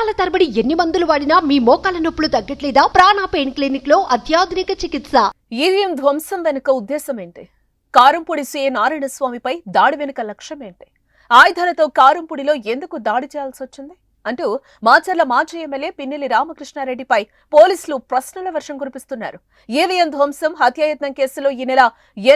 సంవత్సరాల తరబడి ఎన్ని మందులు వాడినా మీ మోకాల నొప్పులు తగ్గట్లేదా? ప్రాణ పెయిన్ క్లినిక్ లో అత్యాధునిక చికిత్స. ఈవీఎం ధ్వంసం వెనుక ఉద్దేశం ఏంటి? కారంపూడి సీఏ నారాయణస్వామిపై దాడి వెనుక లక్ష్యం ఏంటి? ఆయుధాలతో కారంపూడిలో ఎందుకు దాడి చేయాల్సి వచ్చింది అంటూ మాచర్ల మాజీ ఎమ్మెల్యే పిన్నెల్లి రామకృష్ణారెడ్డిపై పోలీసులు ప్రశ్నల వర్షం కురిపిస్తున్నారు. ఈవీఎం ధ్వంసం హత్యాయత్నం కేసులో ఈ నెల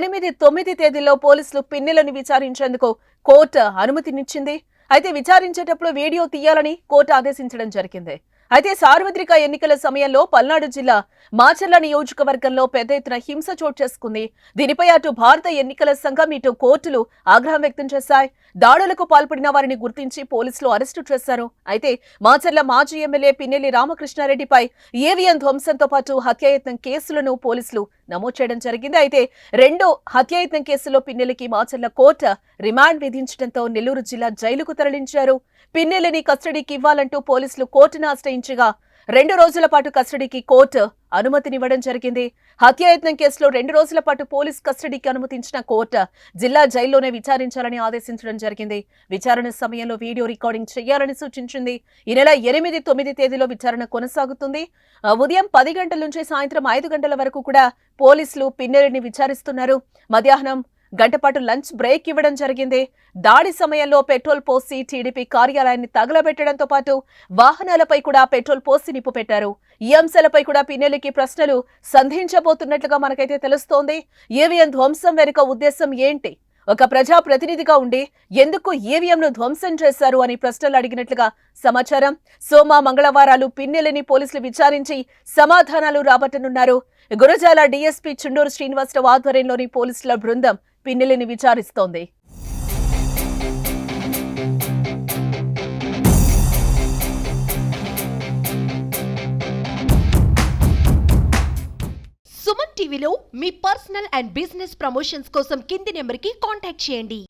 8, 9 తేదీల్లో పోలీసులు పిన్నెల్లిని విచారించేందుకు కోర్టు అనుమతినిచ్చింది. అయితే విచారించేటప్పుడు వీడియో తీయాలని కోర్టు ఆదేశించడం జరిగింది. అయితే సార్వత్రిక ఎన్నికల సమయంలో పల్నాడు జిల్లా మాచర్ల నియోజకవర్గంలో పెద్ద ఎత్తున హింస చోటు చేసుకుంది. దీనిపై అటు భారత ఎన్నికల సంఘం ఇటు కోర్టులు ఆగ్రహం వ్యక్తం చేశాయి. దాడులకు పాల్పడిన వారిని గుర్తించి పోలీసులు అరెస్టు చేశారు. అయితే మాచర్ల మాజీ ఎమ్మెల్యే పిన్నెల్లి రామకృష్ణారెడ్డిపై ఈవీఎం ధ్వంసంతో పాటు హత్యాయత్నం కేసులను పోలీసులు నమోదు చేయడం జరిగింది. అయితే 2 హత్యాయత్నం కేసులో పిన్నెల్లికి మాచర్ల కోర్టు రిమాండ్ విధించడంతో నెల్లూరు జిల్లా జైలుకు తరలించారు. పిన్నెల్లిని కస్టడీకి ఇవ్వాలంటూ పోలీసులు కోర్టును ఆశ్రయించగా 2 రోజుల పాటు కస్టడీకి కోర్టు అనుమతినివ్వడం జరిగింది. హత్యాయత్నం కేసులో 2 రోజుల పాటు పోలీస్ కస్టడీకి అనుమతించిన కోర్టు జిల్లా జైల్లోనే విచారించాలని ఆదేశించడం జరిగింది. విచారణ సమయంలో వీడియో రికార్డింగ్ చేయాలని సూచించింది. ఈ నెల 8, 9 తేదీలో విచారణ కొనసాగుతుంది. ఉదయం 10 గంటల నుంచి సాయంత్రం 5 గంటల వరకు కూడా పోలీసులు పిన్నెల్లిని విచారిస్తున్నారు. మధ్యాహ్నం గంటపాటు లంచ్ బ్రేక్ ఇవ్వడం జరిగింది. దాడి సమయంలో పెట్రోల్ పోసి టీడీపీ కార్యాలయాన్ని తగలబెట్టడంతో పాటు వాహనాలపై కూడా పెట్రోల్ పోసి నిప్పు పెట్టారు. ఈ అంశాలపై కూడా పిన్నెల్లికి ప్రశ్నలు సంధించబోతున్నట్లుగా మనకైతే తెలుస్తోంది. ఈవీఎం ధ్వంసం వెనుక ఉద్దేశం ఏంటి? ఒక ప్రజా ప్రతినిధిగా ఉండి ఎందుకు ఈవీఎంను ధ్వంసం చేశారు అని ప్రశ్నలు అడిగినట్లుగా సమాచారం. సోమ, మంగళవారాలు పిన్నెల్లిని పోలీసులు విచారించి సమాధానాలు రాబట్టనున్నారు. గురజాల డీఎస్పీ చుండూరు శ్రీనివాసరావు ఆధ్వర్యంలోని పోలీసుల బృందం పిన్నెల్లిని విచారిస్తోంది. సుమన్ టీవీలో మీ పర్సనల్ అండ్ బిజినెస్ ప్రమోషన్స్ కోసం కింది నెంబర్కి కాంటాక్ట్ చేయండి.